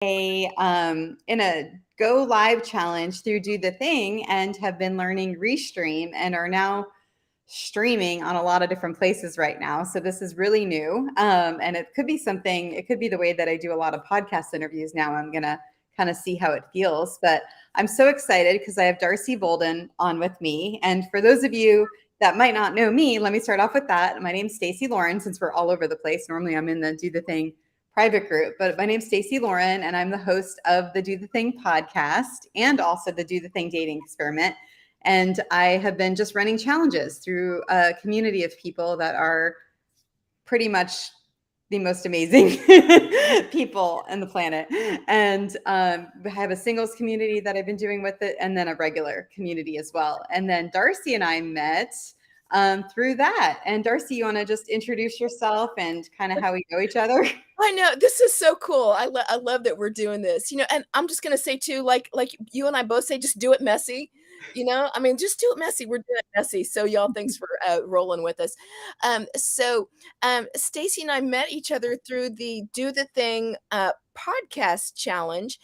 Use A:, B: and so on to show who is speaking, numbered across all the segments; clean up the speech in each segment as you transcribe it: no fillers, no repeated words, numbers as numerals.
A: in a go live challenge through Do the Thing and have been learning Restream and are now streaming on a lot of different places right now. So this is really new. And it could be something, it could be the way that I do a lot of podcast interviews now. I'm going to kind of see how it feels. But I'm so excited because I have Darcy Volden on with me. And for those of you that might not know me, let me start off with that. My name's Stacey Lauren, since we're all over the place. Normally I'm in the Do the Thing private group, but my name's Stacey Lauren, and I'm the host of the Do the Thing podcast and also the Do the Thing dating experiment. And I have been just running challenges through a community of people that are pretty much the most amazing people on the planet. And I have a singles community that I've been doing with it, and then a regular community as well. And then Darcy and I met through that. And Darcy, you want to just introduce yourself and kind of how we know each other?
B: I know, this is so cool. I love that we're doing this, and I'm just gonna say too, like you and I both say, just do it messy, I mean, just do it messy. We're doing it messy. So y'all, thanks for rolling with us. Stacy and I met each other through the Do the Thing podcast challenge,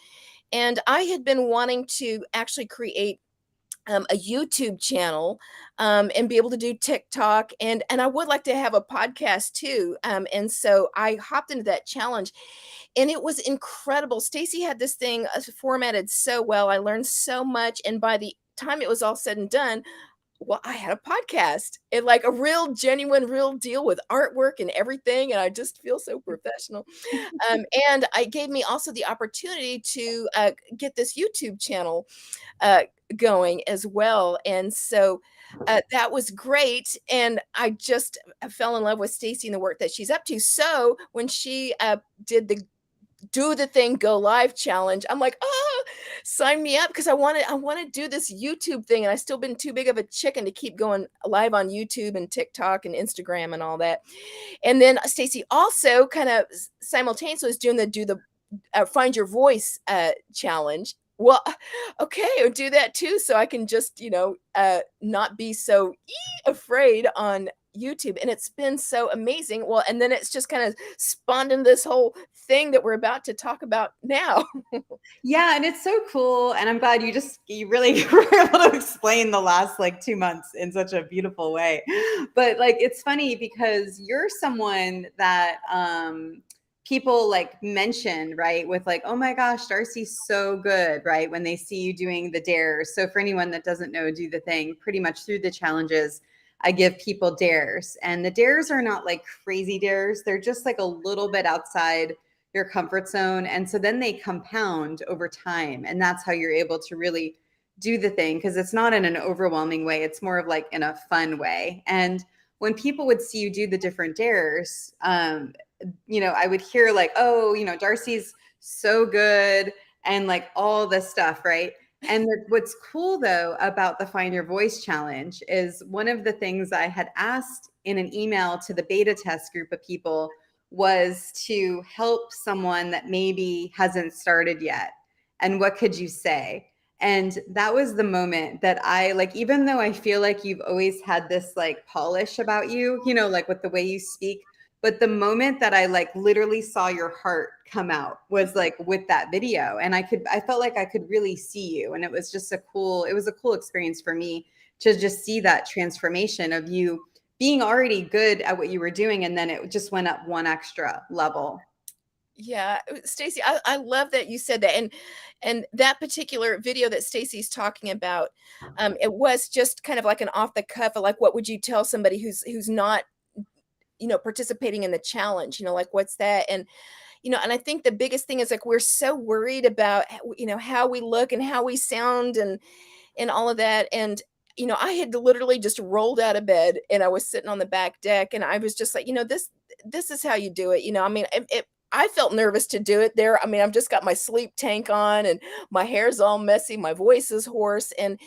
B: and I had been wanting to actually create a YouTube channel, and be able to do TikTok, and I would like to have a podcast too. And so I hopped into that challenge, and it was incredible. Stacy had this thing formatted so well. I learned so much, and by the time it was all said and done, well, I had a podcast and like a real genuine, real deal with artwork and everything. And I just feel so professional. And it gave me also the opportunity to get this YouTube channel uh, going as well. And so that was great. And I just fell in love with Stacy and the work that she's up to. So when she did the Do the Thing Go Live challenge, I'm like, oh, sign me up, because I want to do this YouTube thing, and I still been too big of a chicken to keep going live on YouTube and TikTok and Instagram and all that. And then Stacy also kind of simultaneously was doing the Do the Find Your Voice challenge. Well, okay, I'll do that too, so I can just not be so afraid on YouTube. And it's been so amazing. Well, and then it's just kind of spawned into this whole thing that we're about to talk about now.
A: Yeah, and it's so cool. And I'm glad you really were able to explain the last like 2 months in such a beautiful way. But like it's funny because you're someone that people like mention, right? With like, oh my gosh, Darcy's so good, right? When they see you doing the dares. So for anyone that doesn't know, Do the Thing, pretty much through the challenges, I give people dares. And the dares are not like crazy dares. They're just like a little bit outside your comfort zone. And so then they compound over time. And that's how you're able to really do the thing, because it's not in an overwhelming way. It's more of like in a fun way. And when people would see you do the different dares, I would hear like, oh, Darcy's so good and like all this stuff, right? And what's cool though about the Find Your Voice challenge is one of the things I had asked in an email to the beta test group of people was to help someone that maybe hasn't started yet. And what could you say? And that was the moment that I like, even though I feel like you've always had this like polish about you, like with the way you speak, but the moment that I like literally saw your heart come out was like with that video. And I felt like I could really see you. And it was just it was a cool experience for me to just see that transformation of you being already good at what you were doing. And then it just went up one extra level.
B: Yeah, Stacy, I love that you said that. And that particular video that Stacy's talking about, it was just kind of like an off the cuff of like, what would you tell somebody who's not, participating in the challenge, like what's that? And I think the biggest thing is like we're so worried about how we look and how we sound and all of that. And I had literally just rolled out of bed, and I was sitting on the back deck, and I was just like, this is how you do it. I mean, I felt nervous to do it there. I mean, I've just got my sleep tank on, and my hair's all messy, my voice is hoarse, and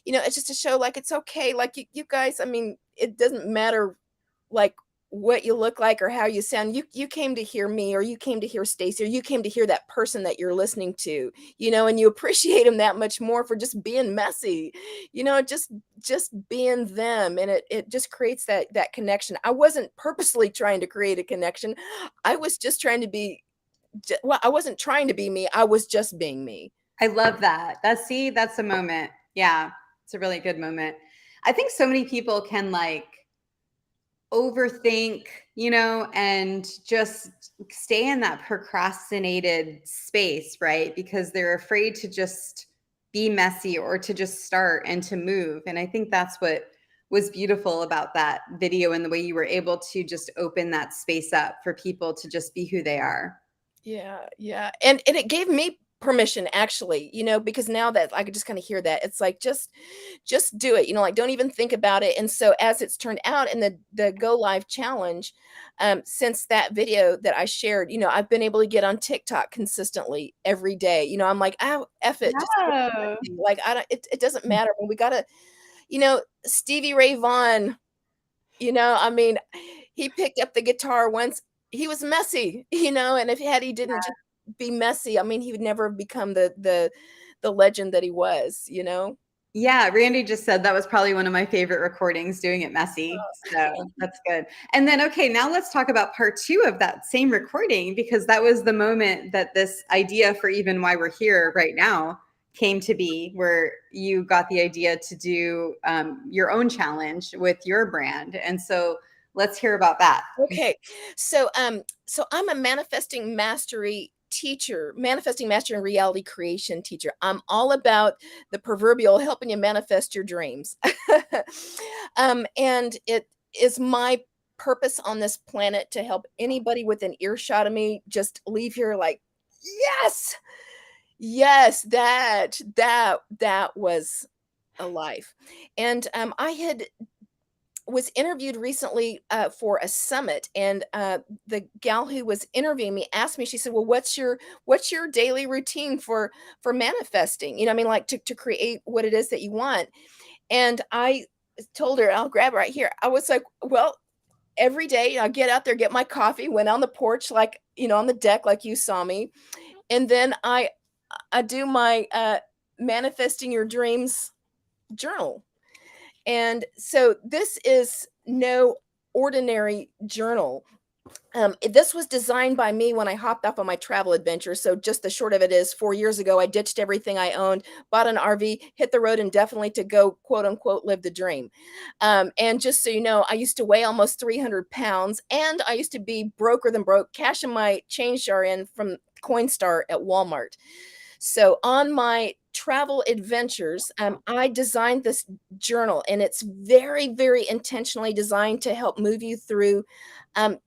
B: it's just to show like it's okay. Like you guys, I mean, it doesn't matter like what you look like or how you sound. You came to hear me, or you came to hear Stacy, or you came to hear that person that you're listening to, and you appreciate them that much more for just being messy, just being them. And it just creates that connection. I wasn't purposely trying to create a connection. I was just trying to be well, I wasn't trying to be me. I was just being me.
A: I love that. That's a moment. Yeah, it's a really good moment. I think so many people can like overthink, and just stay in that procrastinated space, right? Because they're afraid to just be messy or to just start and to move. And I think that's what was beautiful about that video and the way you were able to just open that space up for people to just be who they are.
B: Yeah, yeah, and it gave me permission actually, because now that I could just kinda hear that, it's like, just do it, like, don't even think about it, and so as it's turned out in the Go Live challenge, since that video that I shared, I've been able to get on TikTok consistently every day, I'm like, "Oh, F it, just do
A: Yeah.
B: it." Like, I don't it doesn't matter, when we gotta Stevie Ray Vaughan, I mean, he picked up the guitar once, he was messy, and if he didn't just be messy, I mean, he would never have become the legend that he was, you know?
A: Yeah, Randy just said that was probably one of my favorite recordings, doing it messy. So that's good. And then, okay, now let's talk about part 2 of that same recording, because that was the moment that this idea for even why we're here right now came to be, where you got the idea to do your own challenge with your brand. And so let's hear about that.
B: Okay. So I'm a manifesting mastery and reality creation teacher. I'm all about the proverbial helping you manifest your dreams. And it is my purpose on this planet to help anybody with an earshot of me just leave here like, yes, yes, that was a life. And I had was interviewed recently for a summit, and the gal who was interviewing me asked me. She said, "Well, what's your daily routine for manifesting? I mean, like to create what it is that you want." And I told her, "I'll grab it right here." I was like, "Well, every day I get out there, get my coffee, went on the porch, like on the deck, like you saw me, and then I do my manifesting your dreams journal." And so this is no ordinary journal. This was designed by me when I hopped off on my travel adventure. So just the short of it is 4 years ago, I ditched everything I owned, bought an RV, hit the road indefinitely to go, quote unquote, live the dream. And just so you know, I used to weigh almost 300 pounds, and I used to be broker than broke, cashing my change jar in from Coinstar at Walmart. So on my travel adventures, I designed this journal, and it's very, very intentionally designed to help move you through um,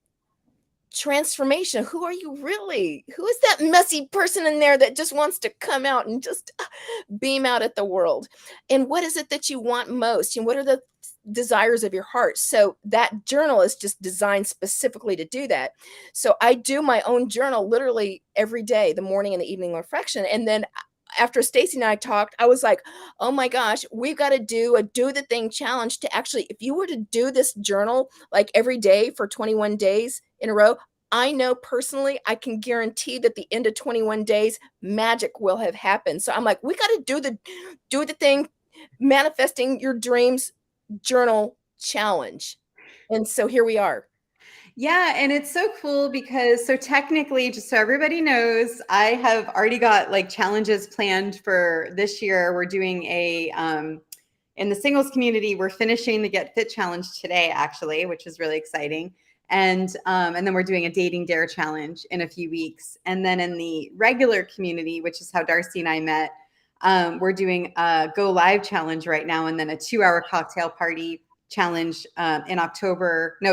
B: transformation. Who are you really? Who is that messy person in there that just wants to come out and just beam out at the world? And what is it that you want most? And what are the desires of your heart? So that journal is just designed specifically to do that. So I do my own journal literally every day, the morning and the evening reflection. And then after Stacy and I talked, I was like, oh my gosh, we've got to do a do the thing challenge to actually, if you were to do this journal like every day for 21 days in a row, I know personally, I can guarantee that the end of 21 days, magic will have happened. So I'm like, we got to do the thing, manifesting your dreams journal challenge. And so here we are.
A: Yeah, and it's so cool because so technically, just so everybody knows, I have already got like challenges planned for this year. We're doing a in the singles community, we're finishing the Get Fit challenge today, actually, which is really exciting. And then we're doing a dating dare challenge in a few weeks. And then in the regular community, which is how Darcy and I met, we're doing a Go Live challenge right now, and then a 2-hour cocktail party challenge in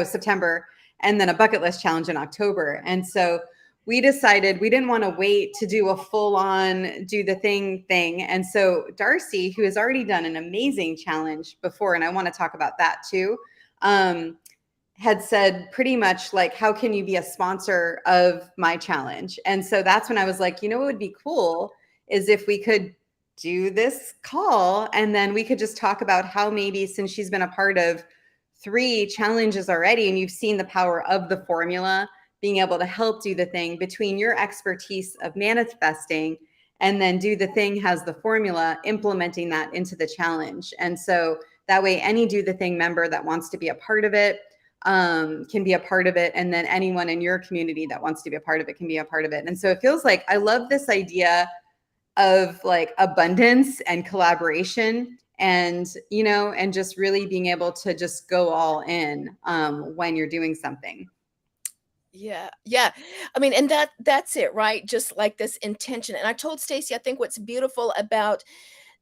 A: September, and then a bucket list challenge in October. And so we decided we didn't want to wait to do a full on do the thing. And so Darcy, who has already done an amazing challenge before, and I want to talk about that too, had said pretty much like, how can you be a sponsor of my challenge? And so that's when I was like, what would be cool is if we could do this call, and then we could just talk about how maybe, since she's been a part of 3 challenges already, and you've seen the power of the formula, being able to help do the thing between your expertise of manifesting, and then do the thing has the formula, implementing that into the challenge. And so that way, any do the thing member that wants to be a part of it, can be a part of it. And then anyone in your community that wants to be a part of it can be a part of it. And so it feels like I love this idea of like abundance and collaboration and, you know, and just really being able to just go all in when you're doing something.
B: Yeah, yeah. I mean, and that's it, right? Just like this intention. And I told Stacy, I think what's beautiful about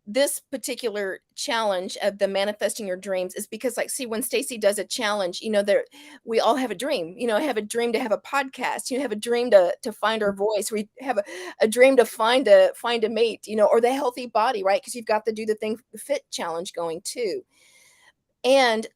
B: this particular challenge of the manifesting your dreams is because, like, see, when Stacy does a challenge, there we all have a dream. I have a dream to have a podcast. You have a dream to find our voice. We have a dream to find a mate. Or the healthy body, right? Because you've got the Do the Thing Fit challenge going too. And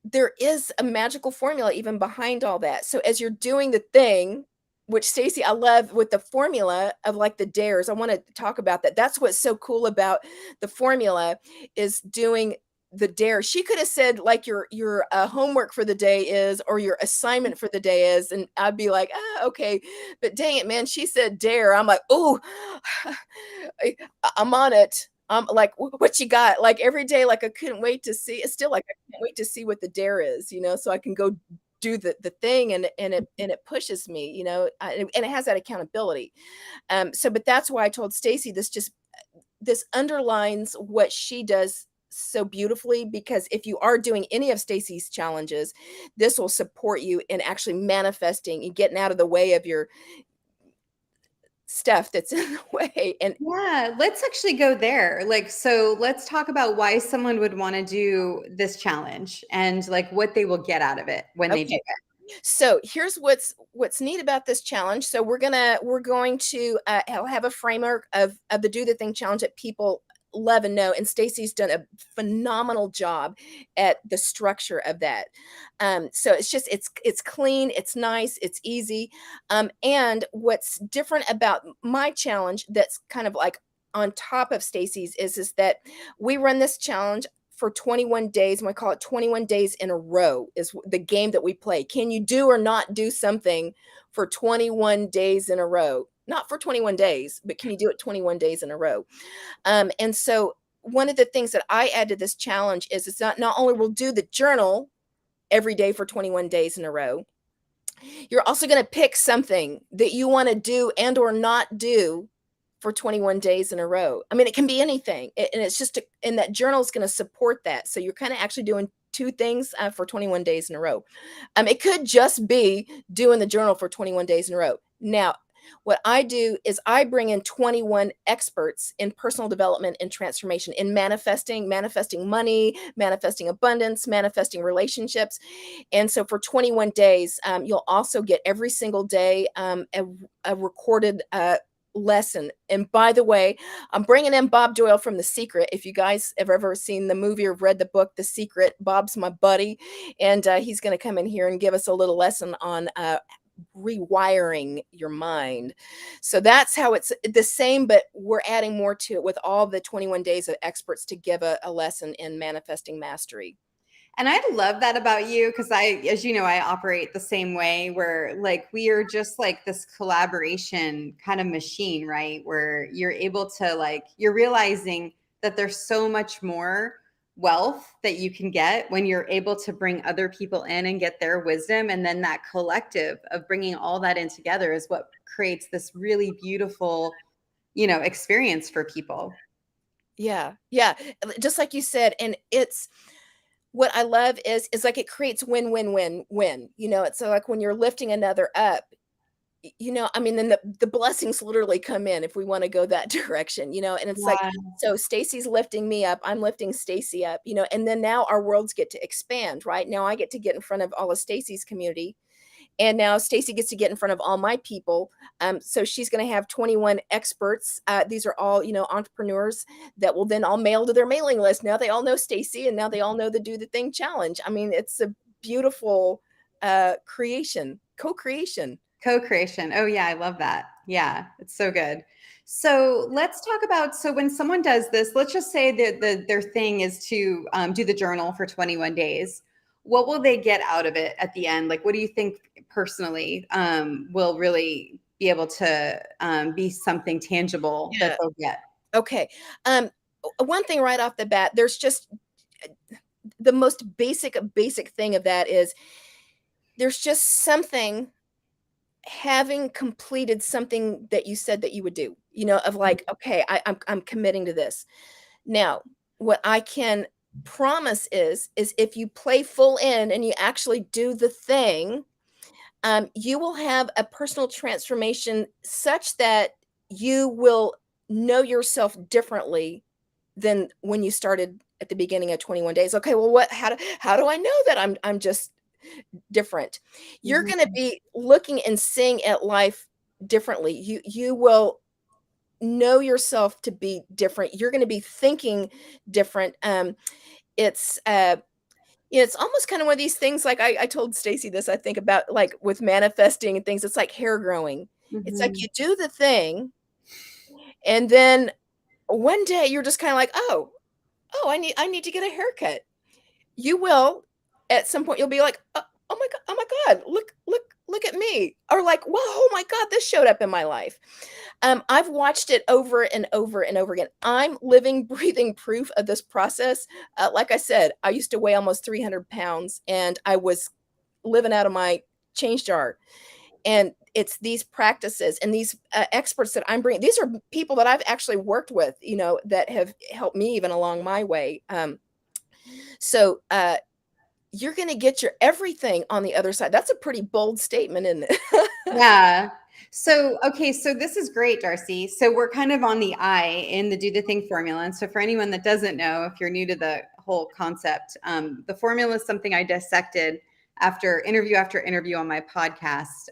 B: there is a magical formula even behind all that. So as you're doing the thing, which Stacey, I love with the formula of like the dares. I want to talk about that. That's what's so cool about the formula is doing the dare. She could have said like your homework for the day is, or your assignment for the day is, and I'd be like, okay. But dang it, man, she said dare. I'm like, oh, I'm on it. Like, what you got? Like every day, like I couldn't wait to see. It's still like I can't wait to see what the dare is, so I can go do the thing, and it pushes me, and it has that accountability. But that's why I told Stacy this underlines what she does so beautifully, because if you are doing any of Stacy's challenges, this will support you in actually manifesting and getting out of the way of your stuff that's in the way. And
A: Yeah, let's actually go there. Like, so let's talk about why someone would want to do this challenge and like what they will get out of it when they do
B: okay, so here's what's neat about this challenge. So we're going to have a framework of the Do the Thing challenge that people love and know, and Stacy's done a phenomenal job at the structure of that. So it's clean, it's nice, it's easy. And what's different about my challenge that's kind of like on top of Stacy's is that we run this challenge for 21 days, and we call it 21 days in a row is the game that we play. Can you do or not do something for 21 days in a row? Not for 21 days, but can you do it 21 days in a row? And so one of the things that I add to this challenge is it's not only we'll do the journal every day for 21 days in a row, you're also going to pick something that you want to do and or not do for 21 days in a row. I mean, it can be anything. And it's just, and that journal is going to support that. So you're kind of actually doing two things for 21 days in a row. It could just be doing the journal for 21 days in a row. Now, what I do is I bring in 21 experts in personal development and transformation, in manifesting money, manifesting abundance, manifesting relationships. And so for 21 days, you'll also get every single day a recorded lesson. And by the way, I'm bringing in Bob Doyle from The Secret. If you guys have ever seen the movie or read the book The Secret, Bob's my buddy, and he's going to come in here and give us a little lesson on rewiring your mind. So that's how it's the same, but we're adding more to it with all the 21 days of experts to give a lesson in manifesting mastery.
A: And I love that about you because as you know, I operate the same way where like we are just like this collaboration kind of machine, right? Where you're able to like, you're realizing that there's so much more wealth that you can get when you're able to bring other people in and get their wisdom. And then that collective of bringing all that in together is what creates this really beautiful, experience for people.
B: Yeah. Yeah. Just like you said. And it's, what I love is like it creates win, win, win, win. It's like when you're lifting another up, I mean, then the blessings literally come in if we want to go that direction, and it's like,
A: Yeah.
B: so Stacy's lifting me up, I'm lifting Stacy up, and then now our worlds get to expand, right? Now I get to get in front of all of Stacy's community. And now Stacy gets to get in front of all my people. So she's going to have 21 experts. These are all, entrepreneurs that will then all mail to their mailing list. Now they all know Stacy, and now they all know the Do the Thing challenge. I mean, it's a beautiful creation, co-creation.
A: Co-creation. Oh yeah, I love that. Yeah, it's so good. So let's talk about, so when someone does this, let's just say that their thing is to do the journal for 21 days. What will they get out of it at the end? Like, what do you think personally will really be able to be something tangible that
B: Yeah.
A: they'll get?
B: Okay. One thing right off the bat, there's just the most basic thing of that is there's just something, having completed something that you said that you would do, of like, okay, I'm committing to this. Now, what I can promise is if you play full in and you actually do the thing, you will have a personal transformation such that you will know yourself differently than when you started at the beginning of 21 days. Okay, well, how do I know that I'm just different? You're
A: Mhm.
B: going to be looking and seeing at life differently. You will know yourself to be different. You're going to be thinking different. It's Yeah, it's almost kind of one of these things, like I told Stacy this, I think about, like, with manifesting and things, it's like hair growing. It's like
A: Mhm.
B: you do the thing, and then one day you're just kinda like, "Oh, I need to get a haircut." You will, at some point, you'll be like, oh my god, look at me." Or like, "Whoa, oh my god, this showed up in my life." I've watched it over and over and over again. I'm living, breathing proof of this process. Like I said, I used to weigh almost 300 pounds, and I was living out of my change jar. And it's these practices and these experts that I'm bringing. These are people that I've actually worked with, that have helped me even along my way. So you're going to get your everything on the other side. That's a pretty bold statement, isn't it?
A: Yeah. So, okay, so this is great, Darcy. So we're kind of on the I in the do the thing formula. And so for anyone that doesn't know, if you're new to the whole concept, the formula is something I dissected after interview on my podcast,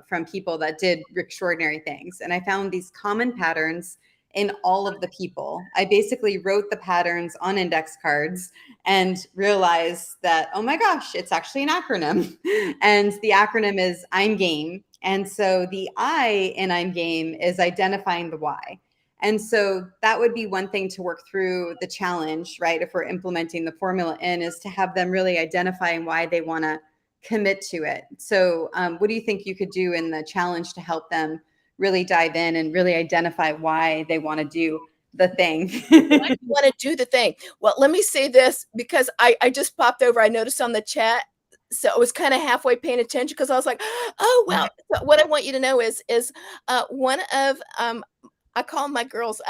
A: from people that did extraordinary things. And I found these common patterns in all of the people. I basically wrote the patterns on index cards and realized that, oh my gosh, it's actually an acronym. And the acronym is I'm game. And so the I in I'm game is identifying the why. And so that would be one thing to work through the challenge, right? If we're implementing the formula in, is to have them really identifying why they want to commit to it. So, what do you think you could do in the challenge to help them really dive in and really identify why they want to do the thing?
B: Why do you wanna do the thing? Well, let me say this, because I just popped over, I noticed on the chat, so I was kinda halfway paying attention because I was like, "Oh, wow." So what I want you to know is one of, I call my girls,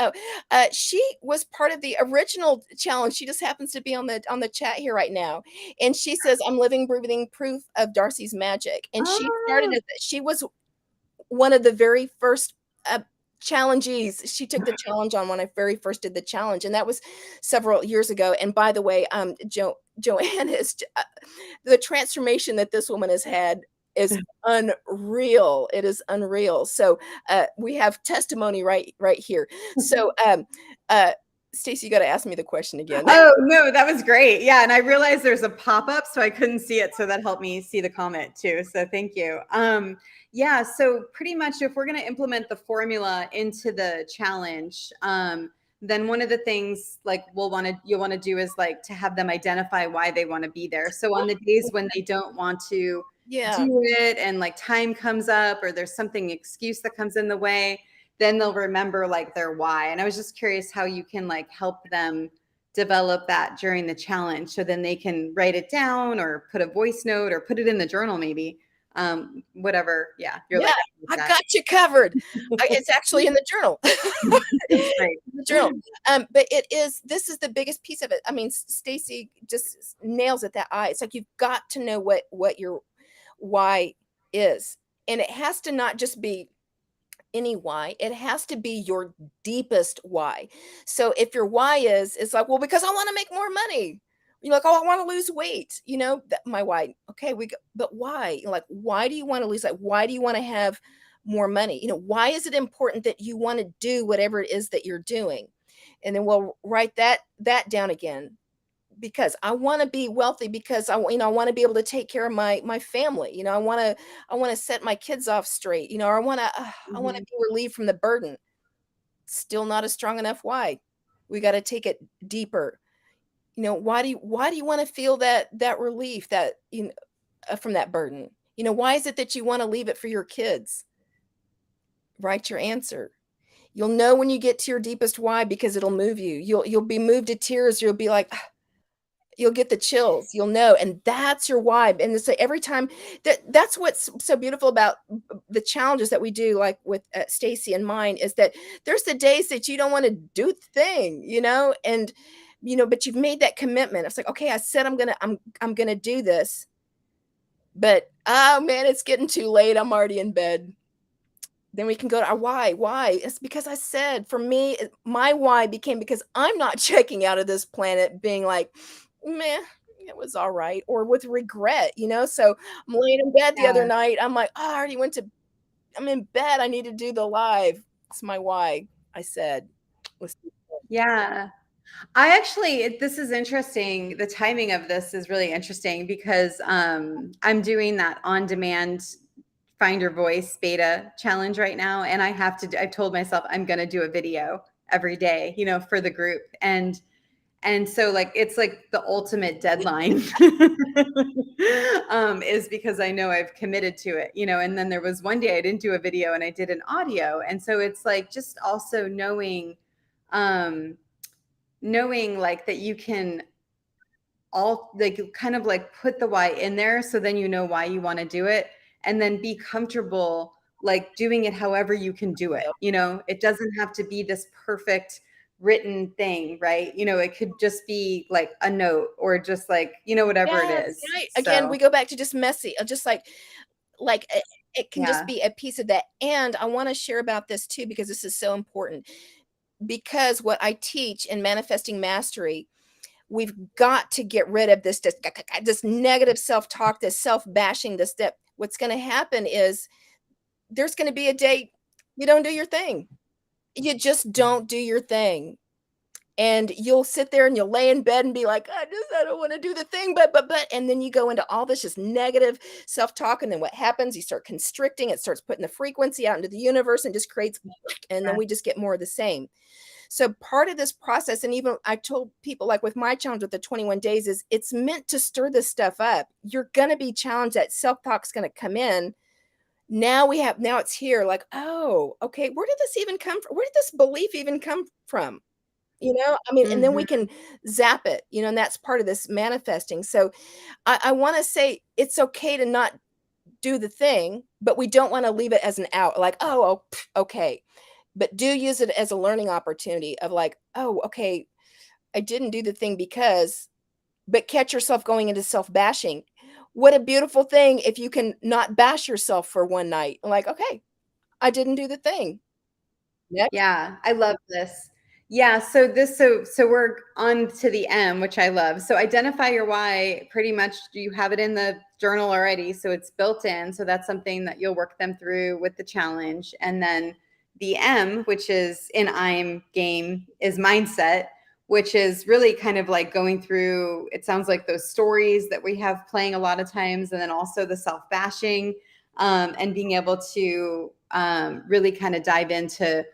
B: she was part of the original challenge. She just happens to be on the chat here right now, and she says, "I'm living, breathing proof of Darcy's magic," and
A: Oh,
B: she was one of the very first, uh, challengees. She took the challenge on when I very first did the challenge, and that was several years ago. And by the way, Joanne is the transformation that this woman has had is unreal. It is unreal. So, we have testimony right here. So, Stacey, you gotta ask me the question again.
A: oh, no, that was great. Yeah, and I realized there's a pop-up, so I couldn't see it, so that helped me see the comment too. So thank you. Yeah, so pretty much if we're going to implement the formula into the challenge, then one of the things like you'll want to do is like to have them identify why they want to be there. So on the days when they don't want to
B: Yeah.
A: do it and like time comes up or there's something excuse that comes in the way, then they'll remember like their why. And I was just curious how you can like help them develop that during the challenge so then they can write it down or put a voice note or put it in the journal maybe. Whatever. Yeah, you're
B: Yeah,
A: like
B: I
A: that.
B: got you covered. It's actually in the journal.
A: Right.
B: In the journal. But this is the biggest piece of it. I mean, Stacy just nails it, that eye. It's like you've got to know what your why is. And it has to not just be any why, it has to be your deepest why. So if your why is, it's like, well, because I want to make more money. You're like, oh, I want to lose weight. My why. Okay, but why? Like, why do you want to lose that? Why do you want to have more money? Why is it important that you want to do whatever it is that you're doing? And then we'll write that down again, because I want to be wealthy, because I want to be able to take care of my family. I want to set my kids off straight, or I want to
A: Mhm.
B: be relieved from the burden. Still not a strong enough why. We got to take it deeper. Why do you want to feel that relief, that from that burden? Why is it that you want to leave it for your kids? Write your answer. You'll know when you get to your deepest why, because it'll move you. You'll be moved to tears. You'll be like, You'll get the chills, you'll know, and that's your why, and it's like every time that's what's so beautiful about the challenges that we do, like with, Stacy and mine, is that there's the days that you don't wanna do the thing, and, but you've made that commitment. It's like, "Okay, I said I'm gonna do this, but, oh, man, it's getting too late, I'm already in bed." Then we can go to our why. Why? It's because I said for me, my why became because I'm not checking out of this planet being like, meh, it was all right, or with regret. So I'm laying in bed the other
A: Yeah.
B: night. I'm like, oh, I already went to, I'm in bed. I need to do the live. It's my why. I said, was
A: Yeah. I actually this is interesting. The timing of this is really interesting because I'm doing that on demand find your voice beta challenge right now, and I've told myself I'm going to do a video every day, for the group. And so like it's like the ultimate deadline is because I know I've committed to it, and then there was one day I didn't do a video and I did an audio. And so it's like just also um knowing like that you can all like kind of like put the why in there, so then you know why you want to do it, and then be comfortable like doing it however you can do it. It doesn't have to be this perfect written thing, right? It could just be like a note or just like, whatever it
B: yes,
A: is.
B: right. Again, we
A: So
B: go back to just messy, just like it can just
A: yeah.
B: be a piece of that. And I want to share about this too because this is so important. Because what I teach in manifesting mastery, we've got to get rid of this negative self-talk, this self-bashing, this that what's going to happen is there's going to be a day you don't do your thing. You just don't do your thing. And you'll sit there and you'll lay in bed and be like, I don't want to do the thing, but, and then you go into all this just negative self-talk. And then what happens? You start constricting, it starts putting the frequency out into the universe and just creates, and then we just get more of the same. So part of this process, and even I told people like with my challenge with the 21 days is it's meant to stir this stuff up. You're going to be challenged, that self-talk's going to come in. Now it's here like, oh, okay, where did this even come from? Where did this belief even come from? I mean, and then we
A: Mhm.
B: can zap it, and that's part of this manifesting. So I want to say it's okay to not do the thing, but we don't want to leave it as an out, like, oh, okay. But do use it as a learning opportunity of like, oh, okay, I didn't do the thing because, but catch yourself going into self bashing. What a beautiful thing if you can not bash yourself for one night. Like, okay, I didn't do the thing. Next.
A: Yeah, I love this. Yeah, so we're on to the M, which I love. So identify your why. Pretty much you have it in the journal already, so it's built in. So that's something that you'll work them through with the challenge. And then the M, which is in I'm game, is mindset, which is really kind of like going through, it sounds like those stories that we have playing a lot of times, and then also the self-bashing, and being able to really kind of dive into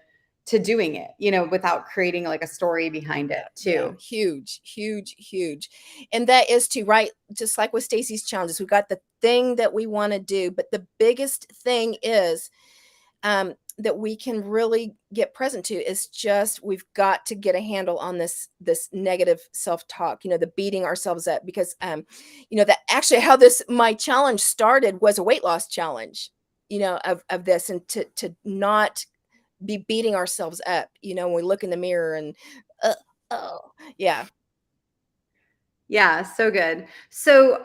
A: doing it, without creating like a story behind it
B: Yeah,
A: too.
B: huge, huge, huge. And that is to right, just like with Stacy's challenges, we got the thing that we want to do, but the biggest thing is that we can really get present to is just we've got to get a handle on this negative self-talk, the beating ourselves up because that actually how this my challenge started was a weight loss challenge, of this and to not be beating ourselves up, when we look in the mirror and uh, oh, yeah.
A: Yeah, so good. So,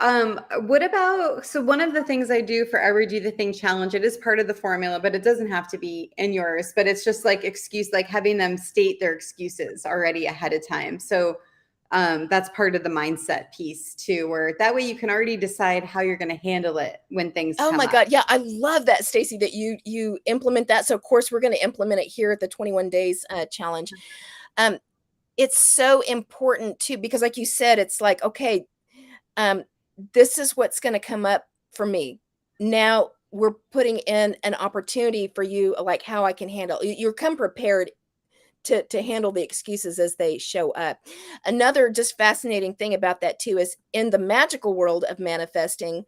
A: what about, so one of the things I do for every do the thing challenge, it is part of the formula, but it doesn't have to be in yours, but it's just like like having them state their excuses already ahead of time. So, that's part of the mindset piece too, where that way you can already decide how you're going to handle it when things
B: Oh
A: come
B: my
A: up.
B: god, yeah, I love that, Stacy, that you implement that. So of course we're going to implement it here at the 21 days challenge. Um, it's so important too because like you said, it's like, okay, um, this is what's going to come up for me. Now we're putting in an opportunity for you, like how I can handle. You're come prepared to handle the excuses as they show up. Another just fascinating thing about that too is in the magical world of manifesting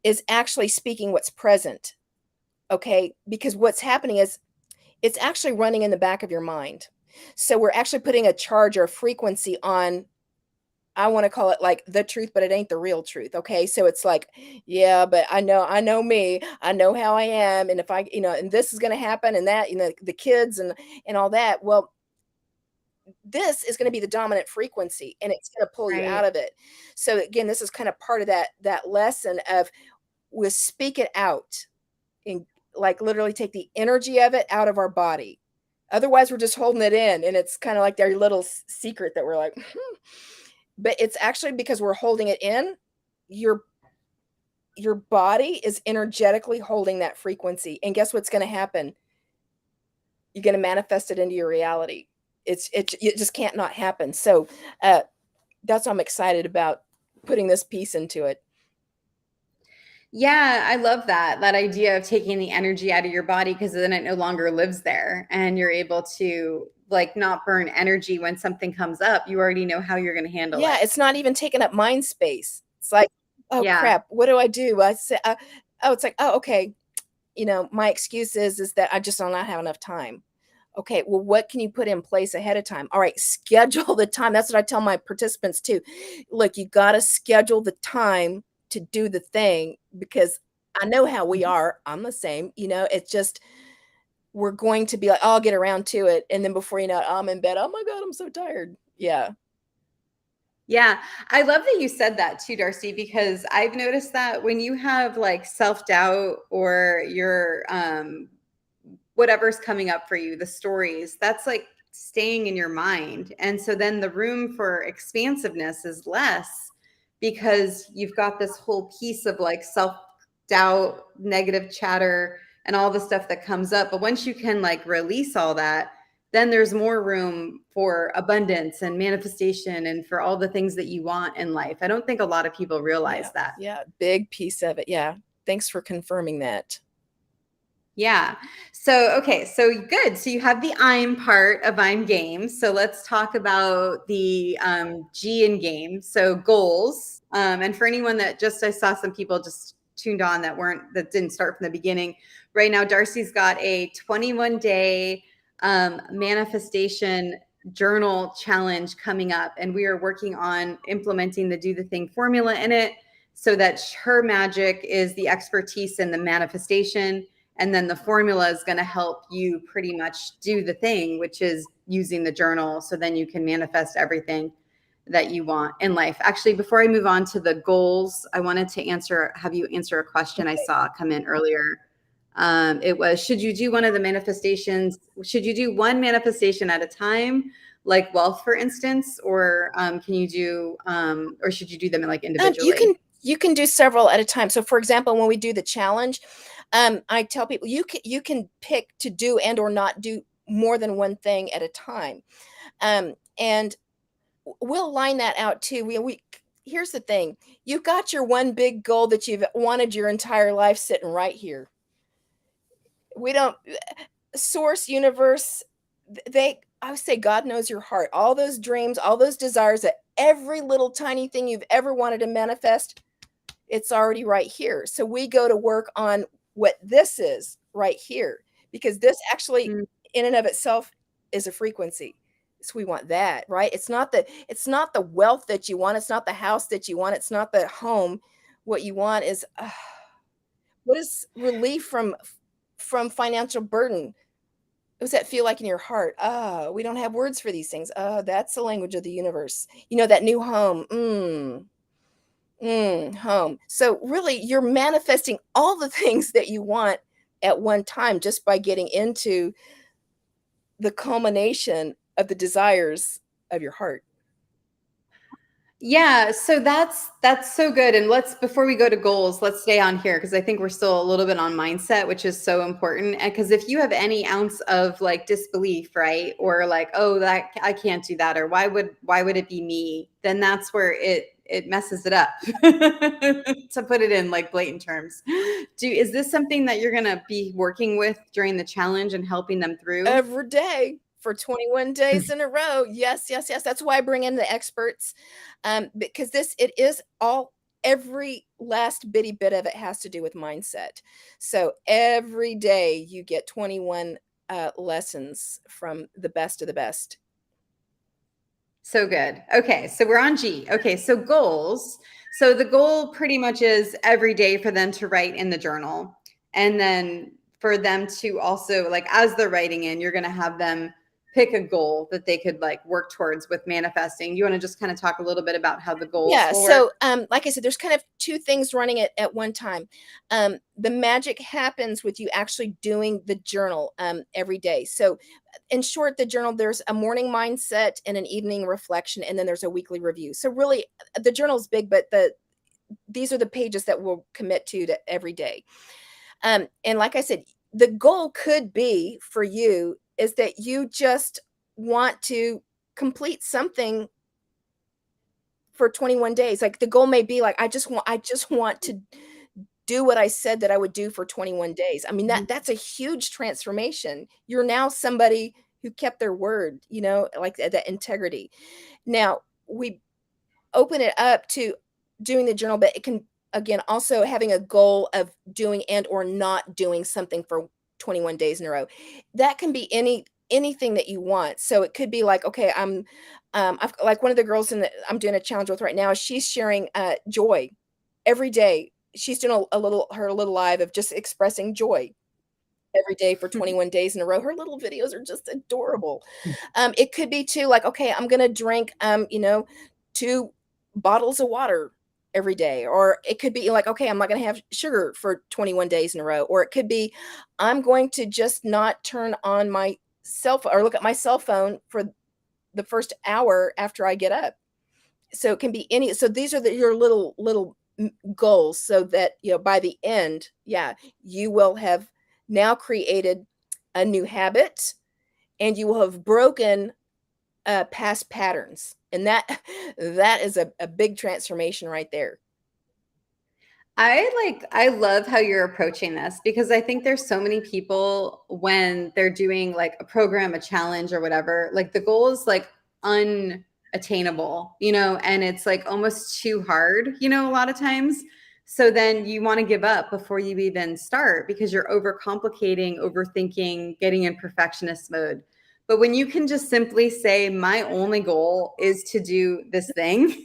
B: is actually speaking what's present. Okay, because what's happening is it's actually running in the back of your mind. So we're actually putting a charge or a frequency on I wanna call it, like, the truth, but it ain't the real truth, okay? So it's like, "Yeah, but I know me, I know how I am, and if I and this is gonna happen and that, the kids and all that." Well, this is gonna be the dominant frequency, and it's gonna pull you out
A: Right.
B: of it. So, again, this is kinda part of that lesson of we speak it out and, like, literally take the energy of it out of our body. Otherwise, we're just holding it in, and it's kinda like their little secret that we're like, but it's actually because we're holding it in, your your body is energetically holding that frequency, and guess what's gonna happen? You're gonna manifest it into your reality. It just can't not happen. So, uh, that's why I'm excited about putting this piece into it.
A: Yeah, I love that idea of taking the energy out of your body because then it no longer lives there and you're able to like not burn energy when something comes up. You already know how you're going to handle
B: Yeah,
A: it.
B: it's not even taking up mind space. It's like, "Oh,
A: Yeah.
B: crap. What do I do?" I say, oh, it's like, "Oh, okay." My excuse is that I just do not have enough time. Okay, well, what can you put in place ahead of time? All right, schedule the time. That's what I tell my participants too. Look, you got to schedule the time to do the thing because I know how we are. I'm the same. It's just we're going to be like, "Oh, I'll get around to it." And then before you know it, I'm in bed. Oh my God, I'm so tired. Yeah.
A: Yeah, I love that you said that too, Darcy, because I've noticed that when you have like self-doubt or your whatever's coming up for you, the stories, that's like staying in your mind. And so then the room for expansiveness is less because you've got this whole piece of like self-doubt, negative chatter, and all the stuff that comes up. But once you can like release all that, then there's more room for abundance and manifestation and for all the things that you want in life. I don't think a lot of people realize
B: Yeah.
A: that.
B: Yeah. Big piece of it. Yeah. Thanks for confirming that.
A: Yeah. So, okay. So good. So you have the I'm part of I'm game. So let's talk about the G in game. So goals. And for anyone that I saw some people just tuned on that didn't start from the beginning. Right now, Darcy's got a 21-day manifestation journal challenge coming up. And we are working on implementing the Do the Thing formula in it so that her magic is the expertise in the manifestation, and then the formula is going to help you pretty much do the thing, which is using the journal. So then you can manifest everything that you want in life. Actually, before I move on to the goals, I wanted to have you answer a question I saw come in earlier. It was, should you do one of the manifestations? Should you do one manifestation at a time, like wealth, for instance, or can you do, or should you do them like
B: You can
A: individually?
B: you can do several at a time. So, for example, when we do the challenge, I tell people you can pick to do and or not do more than one thing at a time. And we'll line that out too. We Here's the thing: you've got your one big goal that you've wanted your entire life sitting right here. We don't source universe. They I would say God knows your heart. All those dreams, all those desires, that every little tiny thing you've ever wanted to manifest, it's already right here. So we go to work on what this is right here because this actually
A: Mm.
B: in and of itself is a frequency. So we want that, right? It's not the wealth that you want, it's not the house that you want, it's not the home. What you want is what is relief from financial burden? What does that feel like in your heart? Ah, we don't have words for these things. Oh, that's the language of the universe. That new home. Home. So really, you're manifesting all the things that you want at one time just by getting into the culmination of the desires of your heart.
A: Yeah, so that's so good. And let's before we go to goals, let's stay on here because I think we're still a little bit on mindset, which is so important. And because if you have any ounce of like disbelief, right, or like, oh, that I can't do that, or why would it be me? Then that's where it messes it up. To put it in like blatant terms. Is this something that you're gonna be working with during the challenge and helping them through?
B: Every day for 21 days in a row. Yes, yes, yes. That's why I bring in the experts, because it is all every last bitty bit of it has to do with mindset. So every day you get 21 lessons from the best of the best.
A: So good. Okay, so we're on G. Okay, so goals. So the goal pretty much is every day for them to write in the journal. And then for them to also, like, as they're writing in, you're going to have them pick a goal that they could like work towards with manifesting. You want to just kind of talk a little bit about how the goals
B: Yeah,
A: will work?
B: so, like I said, there's kind of 2 things running at one time. The magic happens with you actually doing the journal, every day. So, in short, the journal, there's a morning mindset and an evening reflection, and then there's a weekly review. So, really, the journal's big, but these are the pages that we'll commit to every day. And like I said, the goal could be for you is that you just want to complete something for 21 days. Like, the goal may be like, I just want to do what I said that I would do for 21 days. I mean,
A: Mhm.
B: that's a huge transformation. You're now somebody who kept their word, like that integrity. Now, we open it up to doing the journal, but it can, again, also having a goal of doing and or not doing something for 21 days in a row. That can be anything that you want. So it could be like, okay, I've like one of the girls I'm doing a challenge with right now, she's sharing joy every day. She's doing her little live of just expressing joy every day for 21 days in a row. Her little videos are just adorable. It could be too like, okay, I'm gonna drink 2 bottles of water every day. Or it could be like, okay, I'm not gonna have sugar for 21 days in a row. Or it could be, I'm going to just not turn on my cell phone or look at my cell phone for the first hour after I get up. So it can be any, so these are your little goals, so that by the end, yeah, you will have now created a new habit, and you will have broken past patterns, and that that is a big transformation right there.
A: I love how you're approaching this because I think there's so many people when they're doing like a program, a challenge or whatever, like the goal is like unattainable, and it's like almost too hard, a lot of times. So then you want to give up before you even start because you're overcomplicating, overthinking, getting in perfectionist mode. But when you can just simply say, my only goal is to do this thing,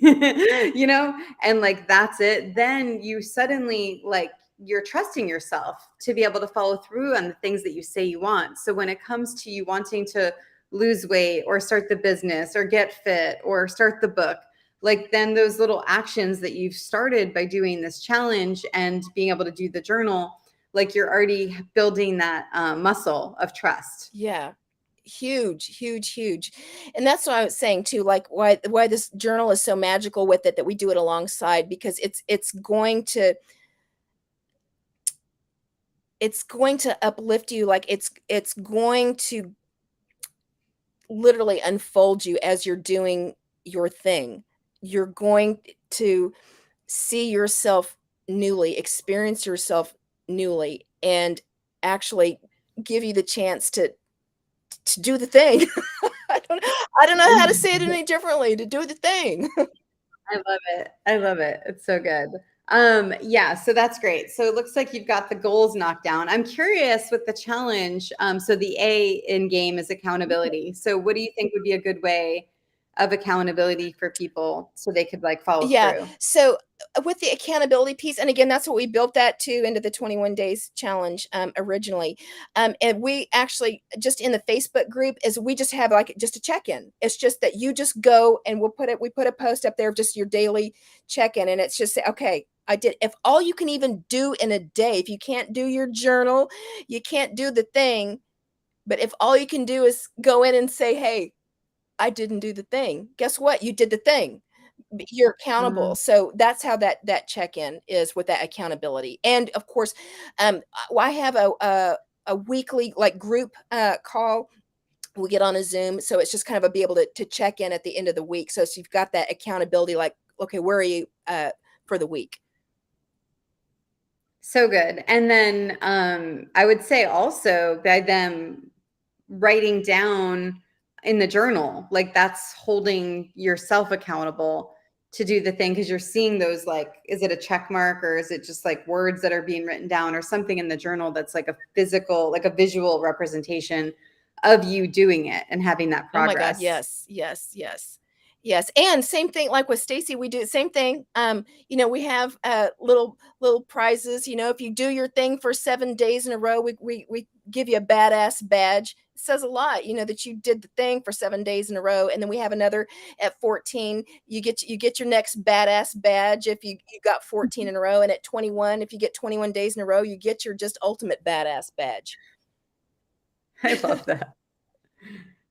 A: and like that's it, then you suddenly like you're trusting yourself to be able to follow through on the things that you say you want. So when it comes to you wanting to lose weight or start the business or get fit or start the book, like then those little actions that you've started by doing this challenge and being able to do the journal, like you're already building that muscle of trust.
B: Yeah. Huge, huge, huge. And that's what I was saying too, like why this journal is so magical with it, that we do it alongside, because it's going to uplift you. Like, it's going to literally unfold you as you're doing your thing. You're going to see yourself newly, experience yourself newly, and actually give you the chance to do the thing. I don't I don't know how to say it any differently, to do the thing.
A: I love it. I love it. It's so good. Yeah, so that's great. So it looks like you've got the goals knocked down. I'm curious with the challenge. So the A in game is accountability. So what do you think would be a good way of accountability for people so they could like follow
B: Yeah.
A: through?
B: So, with the accountability piece, and again, that's what we built that to into the 21 days challenge, originally. And we actually, just in the Facebook group, is we just have like just a check-in. It's just that you just go, and we put a post up there of just your daily check-in, and it's just say, okay, I did. If all you can even do in a day, if you can't do your journal, you can't do the thing, but if all you can do is go in and say, hey, I didn't do the thing. Guess what? You did the thing. You're accountable.
A: Mm.
B: So that's how that check-in is, with that accountability. And of course, I have a weekly like group call. We get on a Zoom, so it's just kind of be able to check in at the end of the week. So you've got that accountability, like, okay, where are you for the week?
A: So good. And then I would say also by them writing down in the journal, like that's holding yourself accountable to do the thing because you're seeing those like, is it a check mark or is it just like words that are being written down or something in the journal that's like a physical, like a visual representation of you doing it and having that
B: Oh my God,
A: progress.
B: yes, yes, yes. Yes, and same thing, like with Stacy, we do the same thing. We have, little prizes, if you do your thing for 7 days in a row, we give you a badass badge. It says a lot, that you did the thing for 7 days in a row, and then we have another at 14, you get your next badass badge if you got 14 in a row, and at 21, if you get 21 days in a row, you get your just ultimate badass badge.
A: I love that.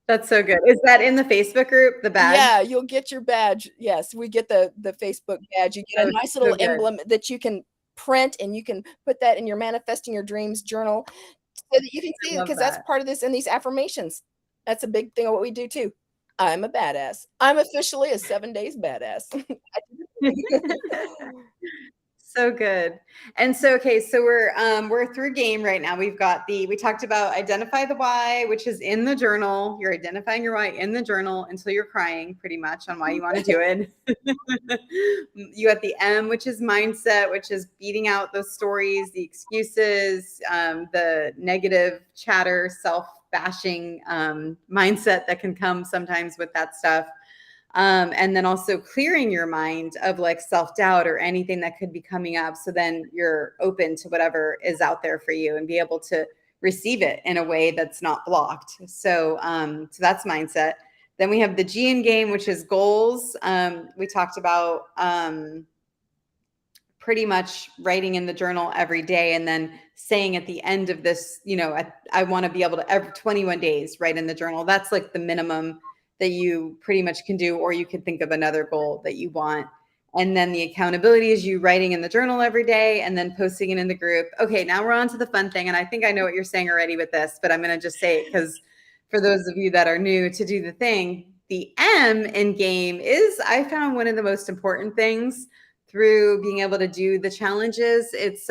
A: That's so good. Is that in the Facebook group, the badge?
B: Yeah, you'll get your badge. Yes, we get the Facebook badge. You get a
A: Oh,
B: nice
A: so
B: little
A: good.
B: emblem that you can print, and you can put that in your manifesting your dreams journal so that you can
A: I
B: see,
A: love
B: because that's
A: that.
B: part of this in these affirmations. That's a big thing of what we do too. I'm a badass. I'm officially a 7 days badass.
A: So good. And so okay, so we're through game right now. We talked about identify the why, which is in the journal. You're identifying your why in the journal until you're crying pretty much on why you want to do it. You got the M, which is mindset, which is beating out those stories, the excuses, the negative chatter, self-bashing mindset that can come sometimes with that stuff. And then also clearing your mind of like self-doubt or anything that could be coming up. So then you're open to whatever is out there for you and be able to receive it in a way that's not blocked. So that's mindset. Then we have the G in game, which is goals. We talked about pretty much writing in the journal every day and then saying at the end of this, I want to be able to every 21 days write in the journal. That's like the minimum that you pretty much can do, or you can think of another goal that you want. And then the accountability is you writing in the journal every day and then posting it in the group. Okay, now we're on to the fun thing. And I think I know what you're saying already with this, but I'm going to just say it because for those of you that are new to do the thing, the M in game is, I found, one of the most important things through being able to do the challenges. It's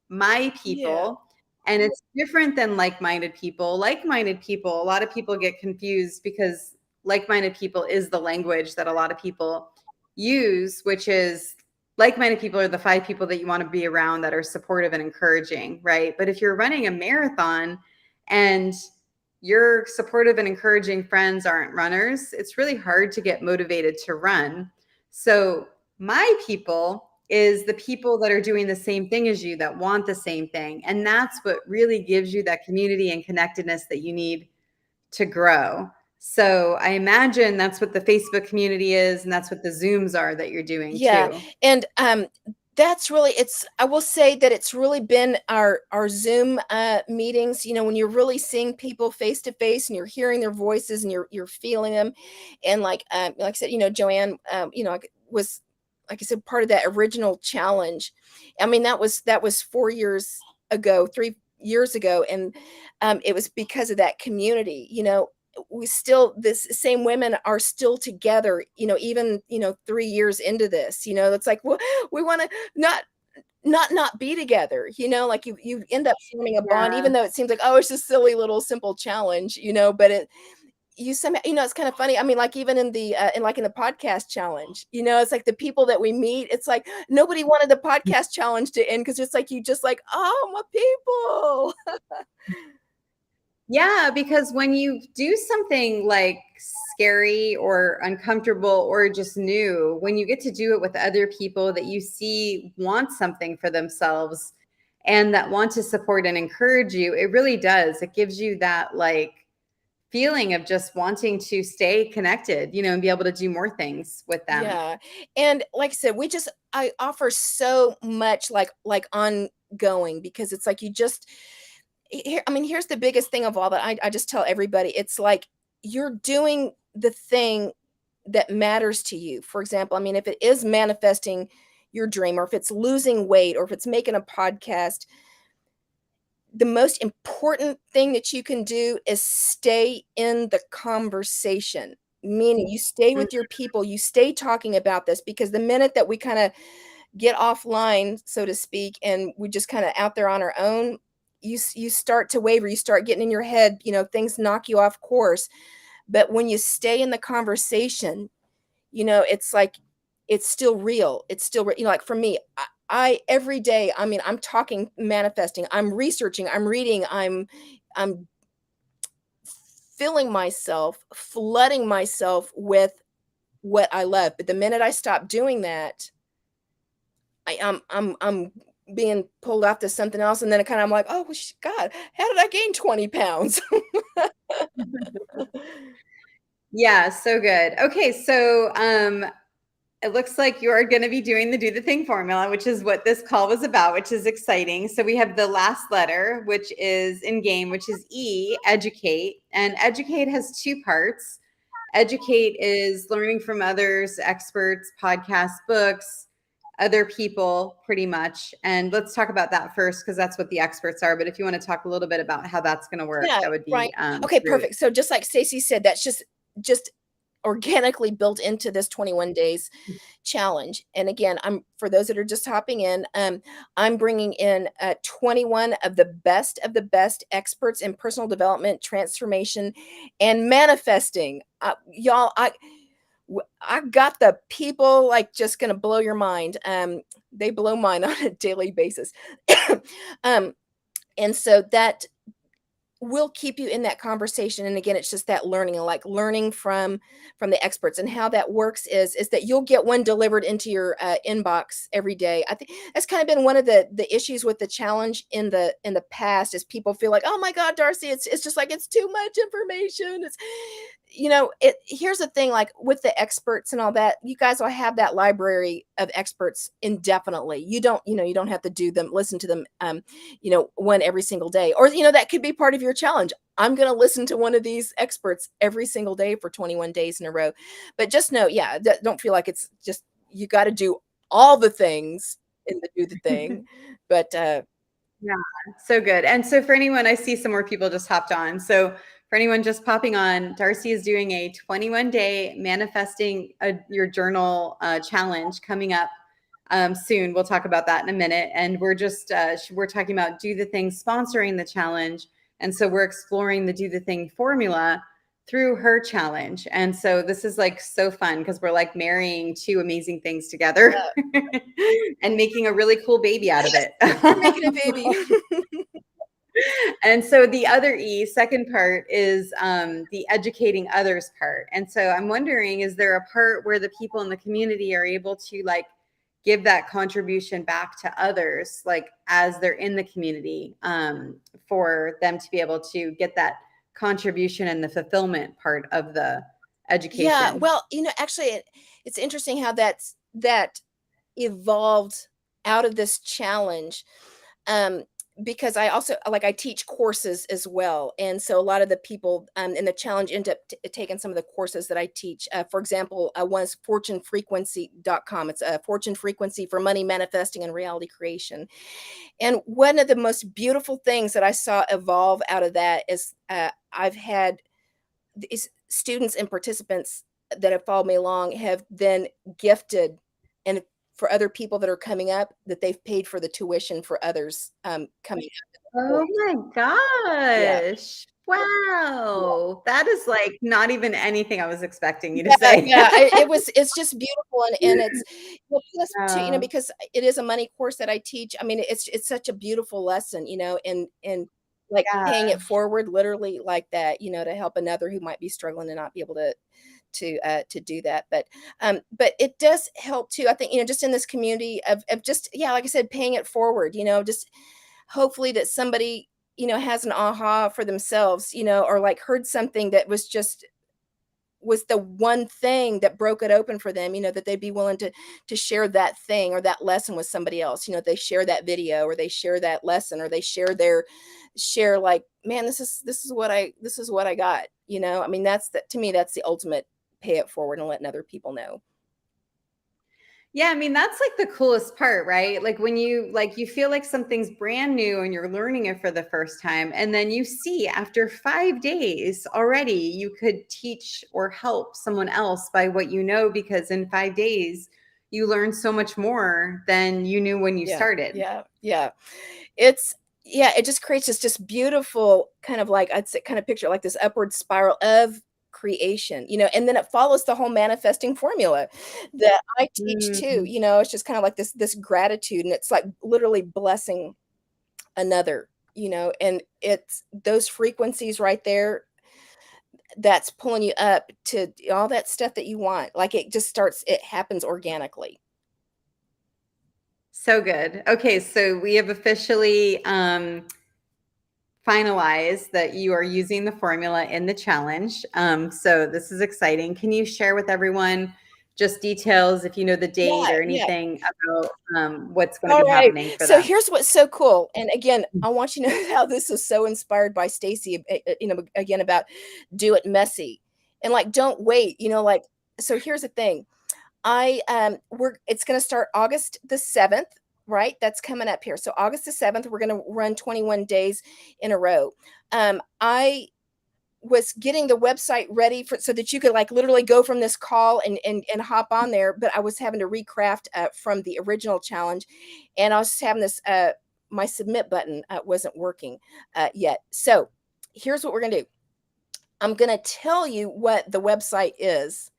A: my
B: Yeah.
A: people, and it's different than like-minded people. Like-minded people, a lot of people get confused because like-minded people is the language that a lot of people use, which is like-minded people are the 5 people that you want to be around that are supportive and encouraging, right? But if you're running a marathon and your supportive and encouraging friends aren't runners, it's really hard to get motivated to run. So my people is the people that are doing the same thing as you, that want the same thing. And that's what really gives you that community and connectedness that you need to grow. So I imagine that's what the Facebook community is, and that's what the Zooms are that you're doing
B: Yeah,
A: too.
B: and, that's really it's I will say that it's really been our Zoom, meetings, when you're really seeing people face to face and you're hearing their voices and you're feeling them, and like I said, Joanne, was, like I said, part of that original challenge. I mean, that was 4 years ago, 3 years ago, and, it was because of that community, we still this same women are still together, even, 3 years into this, it's like, well, we want to not be together, like you end up forming a bond,
A: Yeah.
B: even though it seems like, oh, it's just silly little simple challenge, but you somehow, it's kind of funny. I mean, like even in the podcast challenge, it's like the people that we meet, it's like nobody wanted the podcast challenge to end because it's like you just like, oh, my people.
A: Yeah, because when you do something like scary or uncomfortable or just new, when you get to do it with other people that you see want something for themselves and that want to support and encourage you, it really does. It gives you that like feeling of just wanting to stay connected, and be able to do more things with them.
B: Yeah. And like I said, I offer so much like ongoing, because it's like you just here, I mean, here's the biggest thing of all that I just tell everybody. It's like you're doing the thing that matters to you. For example, I mean, if it is manifesting your dream, or if it's losing weight, or if it's making a podcast, the most important thing that you can do is stay in the conversation. Meaning you stay
A: Mm.
B: with your people, you stay talking about this, because the minute that we kind of get offline, so to speak, and we just kind of out there on our own, you start to waver, you start getting in your head, things knock you off course. But when you stay in the conversation, it's like it's still real. It's still like for me, I every day, I mean, I'm talking, manifesting, I'm researching, I'm reading, I'm filling myself, flooding myself with what I love. But the minute I stop doing that, I'm being pulled off to something else, and then I'm like, "Oh, well, God, how did I gain 20 pounds?"
A: Yeah, so good. Okay, so it looks like you're going to be doing the do the thing formula, which is what this call was about, which is exciting. So we have the last letter, which is in game, which is E, educate. And educate has two parts. Educate is learning from others, experts, podcasts, books, other people, pretty much. And let's talk about that first, because that's what the experts are. But if you want to talk a little bit about how that's going to work,
B: Yeah,
A: that would
B: right.
A: be
B: Okay,
A: great.
B: perfect. So just like Stacey said, that's just organically built into this 21 days challenge. And again, I'm for those that are just hopping in, I'm bringing in 21 of the best experts in personal development, transformation, and manifesting. Y'all, I got the people like just gonna blow your mind. They blow mine on a daily basis. um, and so that will keep you in that conversation, and again, it's just that learning, like learning from the experts. And how that works is that you'll get one delivered into your inbox every day. I think that's kind of been one of the issues with the challenge in the past, is people feel like, oh my God, Darcy, it's just like it's too much information. It's, it, here's the thing, like with the experts and all that, you guys will have that library of experts indefinitely. You don't have to listen to them one every single day. Or, that could be part of your challenge. I'm going to listen to one of these experts every single day for 21 days in a row. But just know, yeah, don't feel like it's just, you got to do all the things in the do the thing. But
A: Yeah, so good. And so for anyone, I see some more people just hopped on. So for anyone just popping on, Darcy is doing a 21-day manifesting your journal challenge coming up soon. We'll talk about that in a minute. And we're talking about do the thing sponsoring the challenge. And so we're exploring the do the thing formula through her challenge. And so this is like so fun because we're like marrying two amazing things together and making a really cool baby out of it.
B: we're making a baby.
A: And so the other E, second part, is the educating others part. And so I'm wondering, is there a part where the people in the community are able to like give that contribution back to others, like as they're in the community, for them to be able to get that contribution and the fulfillment part of the
B: Yeah,
A: education?
B: well, actually, it's interesting how that evolved out of this challenge. Um, because I also like I teach courses as well, and so a lot of the people in the challenge end up taking some of the courses that I teach. For example, one is fortunefrequency.com. It's a fortune frequency for money manifesting and reality creation. And one of the most beautiful things that I saw evolve out of that is I've had these students and participants that have followed me along have then gifted, and for other people that are coming up, that they've paid for the tuition for others coming up in the
A: Oh
B: course.
A: my
B: Yeah.
A: gosh. Wow. That is like not even anything I was expecting you to
B: Yeah,
A: say.
B: yeah, it's just beautiful, and it's plus too,
A: Wow.
B: because it is a money course that I teach. I mean, it's such a beautiful lesson, and like
A: Yeah.
B: paying it forward literally like that, to help another who might be struggling and not be able to do that. But it does help too. I think, just in this community of just, yeah, like I said, paying it forward, just hopefully that somebody, has an aha for themselves, or like heard something that was the one thing that broke it open for them, that they'd be willing to share that thing or that lesson with somebody else. They share that video, or they share that lesson, or they share like, man, this is what I got. I mean, to me, that's the ultimate pay it forward and letting other people know.
A: Yeah, I mean, that's like the coolest part, right? Like when you feel like something's brand new and you're learning it for the first time, and then you see after 5 days already you could teach or help someone else by what you know, because in 5 days you learn so much more than you knew when you
B: Yeah,
A: started.
B: yeah, yeah. It's yeah, it just creates this just beautiful kind of like, I'd say, kind of picture like this upward spiral of creation, and then it follows the whole manifesting formula that I teach too.
A: Mm,
B: It's just kind of like this gratitude, and it's like literally blessing another, and it's those frequencies right there. that's pulling you up to all that stuff that you want. Like, it happens organically.
A: So good. Okay, so we have officially finalized that you are using the formula in the challenge. So this is exciting. Can you share with everyone just details, if you know the date
B: Yeah,
A: or
B: yeah.
A: anything about what's going to
B: All
A: be
B: right.
A: happening for
B: So
A: them?
B: here's what's so cool. And again, I want you to know how this is so inspired by Stacy, again, about do it messy and like don't wait, like so here's the thing. It's going to start August the 7th, right? That's coming up here. So August the 7th, we're going to run 21 days in a row. I was getting the website ready for so that you could like literally go from this call and hop on there, but I was having to recraft from the original challenge, and I was just having this my submit button wasn't working yet. So here's what we're gonna do. I'm gonna tell you what the website is.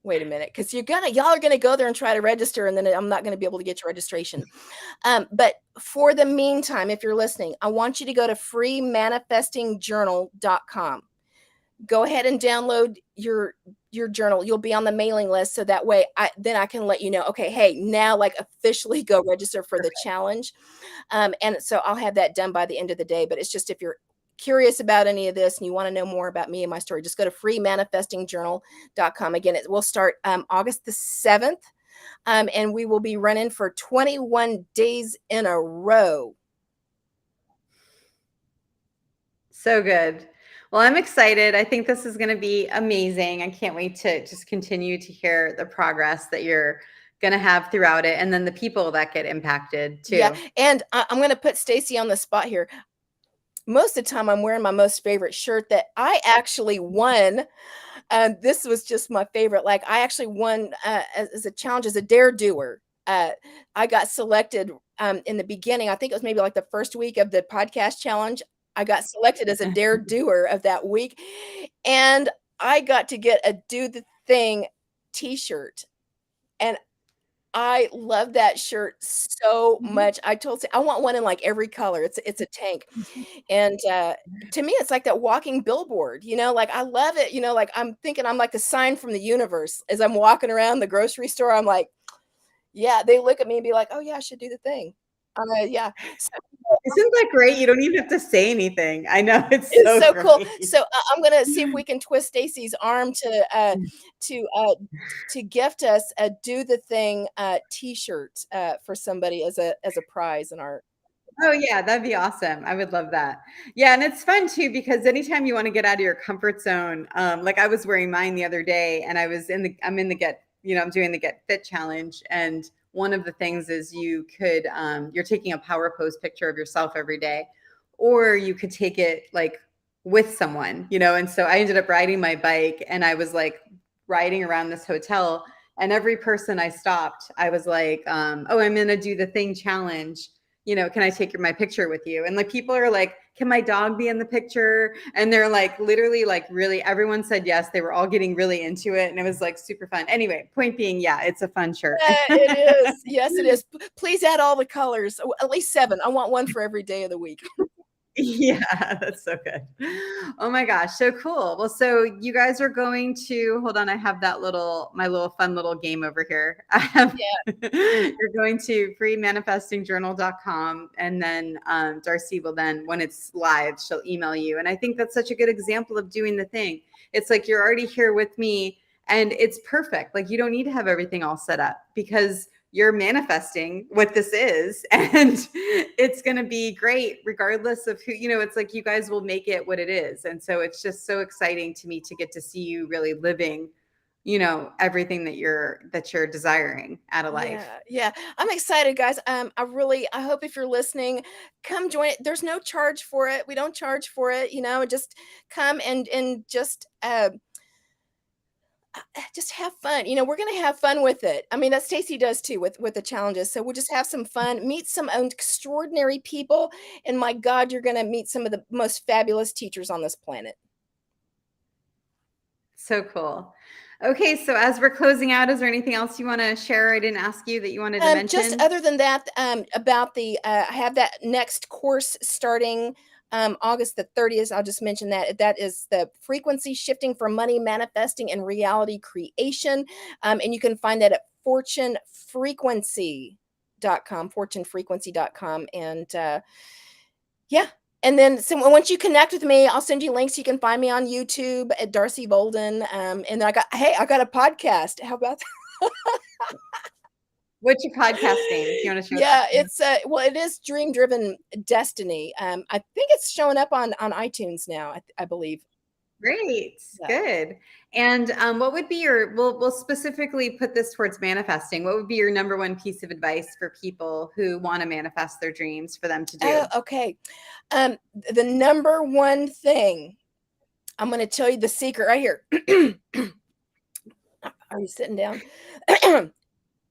B: Wait a minute, because y'all are gonna go there and try to register, and then I'm not gonna be able to get your registration. But for the meantime, if you're listening, I want you to go to freemanifestingjournal.com. Go ahead and download your journal. You'll be on the mailing list, so that way I can let you know, okay, hey, now like officially go register for the challenge. And so I'll have that done by the end of the day. But it's just if you're curious about any of this and you want to know more about me and my story, just go to freemanifestingjournal.com. Again, it will start August the 7th. And we will be running for 21 days in a row.
A: So good. Well, I'm excited. I think this is going to be amazing. I can't wait to just continue to hear the progress that you're going to have throughout it, and then the people that get impacted too.
B: Yeah, and I'm going to put Stacy on the spot here. Most of the time, I'm wearing my most favorite shirt that I actually won. This was just my favorite. Like, I actually won as a challenge as a dare doer. I got selected in the beginning. I think it was maybe like the first week of the podcast challenge. I got selected as a dare doer of that week, and I got to get a Do the Thing t-shirt. And I love that shirt so much. I told I want one in like every color. It's a tank. And to me, it's like that walking billboard, like I love it. Like I'm thinking I'm like a sign from the universe as I'm walking around the grocery store. I'm like, yeah, they look at me and be like, oh, yeah, I should do the thing. Yeah. So,
A: Isn't that great? You don't even have to say anything. I know, it's
B: it's
A: so
B: so cool.
A: great.
B: So I'm gonna see if we can twist Stacy's arm to to gift us a Do the Thing t-shirt for somebody as a prize in our.
A: Oh yeah, that'd be awesome. I would love that. Yeah, and it's fun too because anytime you want to get out of your comfort zone, like I was wearing mine the other day, and I'm in the I'm doing the Get Fit challenge, and one of the things is you're taking a power pose picture of yourself every day, or you could take it like with someone, and so I ended up riding my bike, and I was like riding around this hotel, and every person I stopped, I was like, oh, I'm gonna do the thing challenge, can I take my picture with you? And like people are like, can my dog be in the picture? And they're like, literally, like really, everyone said yes. They were all getting really into it, and it was like super fun. Anyway, point being, yeah, it's a fun shirt.
B: It is. Yes, it is. Please add all the colors, at least 7. I want one for every day of the week.
A: Yeah, that's so good. Oh my gosh, so cool. Well, so you guys are going to hold on. I have my little fun little game over here. You're going to freemanifestingjournal.com, and then Darcy will then, when it's live, she'll email you. And I think that's such a good example of doing the thing. It's like you're already here with me, and it's perfect. Like you don't need to have everything all set up because you're manifesting what this is, and it's going to be great regardless of who, it's like you guys will make it what it is. And so it's just so exciting to me to get to see you really living, everything that you're desiring out of life.
B: Yeah. I'm excited, guys. I hope if you're listening, come join it. There's no charge for it. We don't charge for it, just come and just have fun. We're going to have fun with it. I mean, that Stacy does too with the challenges. So we'll just have some fun, meet some extraordinary people, and my God, you're going to meet some of the most fabulous teachers on this planet.
A: So cool. Okay, so as we're closing out, is there anything else you want to share? I didn't ask you that you wanted to mention.
B: Just other than that, about I have that next course starting August the 30th. I'll just mention that. That is the frequency shifting for money, manifesting, and reality creation. And you can find that at fortunefrequency.com. And yeah. And then so once you connect with me, I'll send you links. You can find me on YouTube at Darcy Volden. And I got a podcast. How about that?
A: What's your podcast name? Do you want to share
B: Yeah,
A: that?
B: it's well, it is Dream Driven Destiny. I think it's showing up on iTunes now, I believe.
A: Great.
B: Yeah.
A: Good. And what would be your, we'll specifically put this towards manifesting. What would be your number one piece of advice for people who want to manifest their dreams for them to do?
B: Oh, okay. The number one thing, I'm going to tell you the secret right here. Are you sitting down?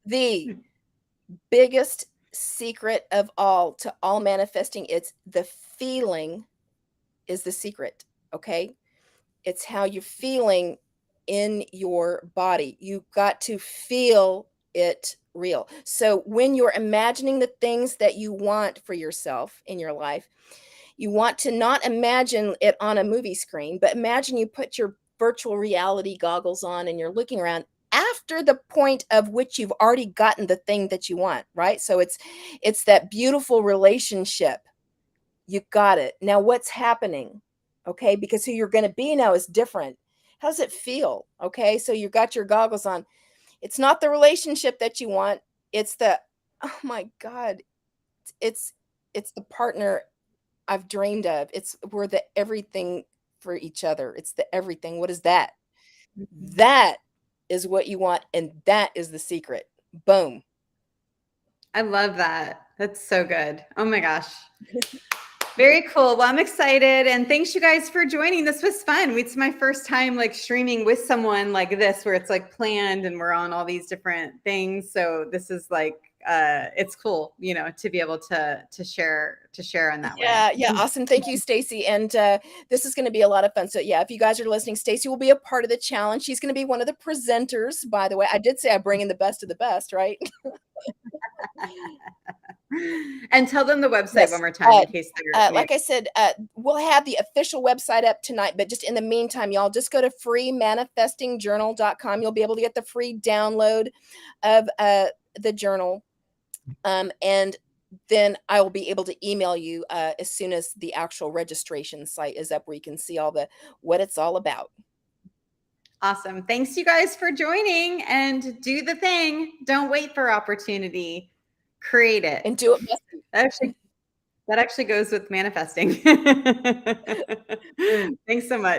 B: The biggest secret of all to all manifesting, it's the feeling is the secret. Okay. It's how you're feeling in your body. You've got to feel it real. So when you're imagining the things that you want for yourself in your life, you want to not imagine it on a movie screen, but imagine you put your virtual reality goggles on and you're looking around after the point of which you've already gotten the thing that you want, right? So it's that beautiful relationship. You got it. Now what's happening? Okay, because who you're going to be now is different. How does it feel? Okay, so you've got your goggles on. It's not the relationship that you want. It's the, oh my God, it's it's the partner I've dreamed of. We're the everything for each other. It's the everything. What is that?
A: Mhm.
B: That is what you want, and that is the secret. Boom.
A: I love that. That's so good. Oh my gosh. Very cool. Well, I'm excited. And thanks you guys for joining. This was fun. It's my first time like streaming with someone like this, where it's like planned and we're on all these different things. So this is like, it's cool, you know, to be able to share in that way.
B: Yeah, awesome. Thank you, Stacy. And this is going to be a lot of fun. So yeah, if you guys are listening, Stacy will be a part of the challenge. She's going to be one of the presenters, by the way. I did say I bring in the best of the best, right?
A: And tell them the website one
B: Yes.
A: more time in case they're new.
B: Like I said, we'll have the official website up tonight, but just in the meantime, y'all just go to freemanifestingjournal.com. You'll be able to get the free download of the journal. And then I will be able to email you as soon as the actual registration site is up, where you can see all the what it's all about.
A: Awesome. Thanks you guys for joining, and do the thing. Don't wait for opportunity. Create it.
B: And do it messy.
A: That actually goes with manifesting. Thanks so much.